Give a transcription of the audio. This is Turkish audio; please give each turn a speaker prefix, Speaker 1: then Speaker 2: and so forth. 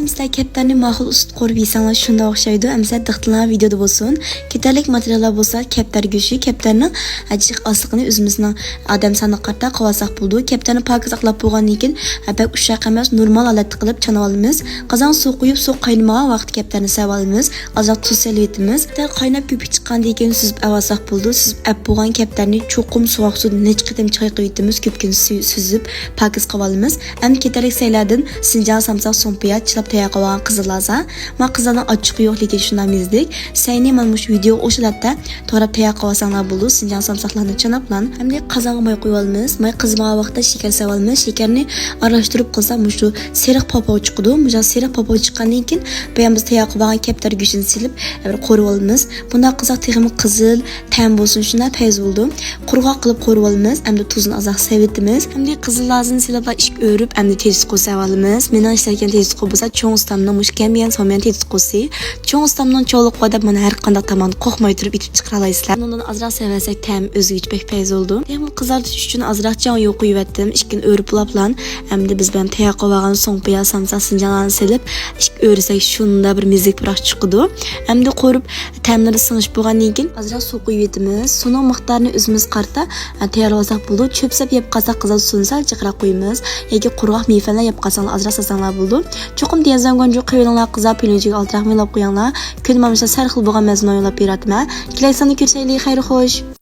Speaker 1: Bəlkім sizlər keplərni ma'qul ust qo'rib yeysanglar shunda o'xshaydi. Amsa diqqatlangan videoda bo'lsin. Ketarlik materiallar bo'lsa, keplar go'shi, keplarning ajiq asliqini o'zimizning odam soni qarta qavasak bo'ldi. Keplarni pok saqlab bo'lgandan keyin bak ushaq emas, normal holatda qilib chanib olamiz. Qozon suv quyib, suv qaynamagan vaqt keplarni sevib olamiz. Ozroq tuz solib etamiz. Qaynab ko'pik chiqqandan keyin suzib avasak bo'ldi. Suzib ap bo'lgan keplarni cho'qim suvoq suvda necha qitim chayqab etamiz. Ko'pkin suzib pokiz qilib olamiz. Endi ketarlik saylardan Sinjan samsaq sompiya chilab tayyor qilgan qizillarza. Ma qizlarning ochiqi yo'q lekin shundan mizdik. Sayni mana shu video o'shalarda to'g'rab tayyor qilsanglar bo'ladi. Sinjan samsaqlarni chanab bilan hamda qozonga moy qo'yib olamiz. Moy qizmagan vaqtda shakar solib olamiz. Shakarni aralashtirib qilsa shu seriq popo chiqadi. Muja seriq popo chiqqandan keyin bu biz tayyor qilgan keptar go'shini silib qo'rib olamiz. Bunda qizaq tegimi qizil, tam bo'lsin shunday tayz bo'ldi. Qurg'oq qilib qo'rib olamiz. Hamda tuzini ozroq sevitimiz. Hamda qizillarni silib ishq o'rib hamda tez qo'ysa olamiz. Mening ishlayotgan tez qo'y bo'lsa cho'ng ustamning mushkamgan so'men tez qo'ysi. Cho'ng ustamning cho'liq qo'yib mana har qanday tomonni qo'qmay turib itib chiqara olasizlar. Undan ozroq sevasak tam o'zgich bek tayz bo'ldi. Ham qizartish uchun ozroq jon yo'q qo'yibdim. Ishkin o'rib laplan. Hamda biz bilan tayyor qilgan so'ngpiya samsaq sinjanlarni silib ishq o'rsak shunda bir mizlik biroq chiqdi. Hamda qo'rib tamlari sinish bo'lgandan keyin ozroq suv qo'yib etamiz. Suvning miqdorini o'zimiz qarta tayyorlasak bo'ldi. Cho'psab yeb qalsa qizil suvni sal chiqarib qo'yamiz. Yoki qurg'oq mevalar yeb qalsanglar ozroq sazanglar bo'ldi. Cho'qim tezlangan joy qiyinlar qizab pilinjiga altroq melab qo'yinglar. Kun mamsha sarxil bo'lgan mazmun yo'lab beratma. Kelaysanni ko'rsaylik, xayr xo'sh.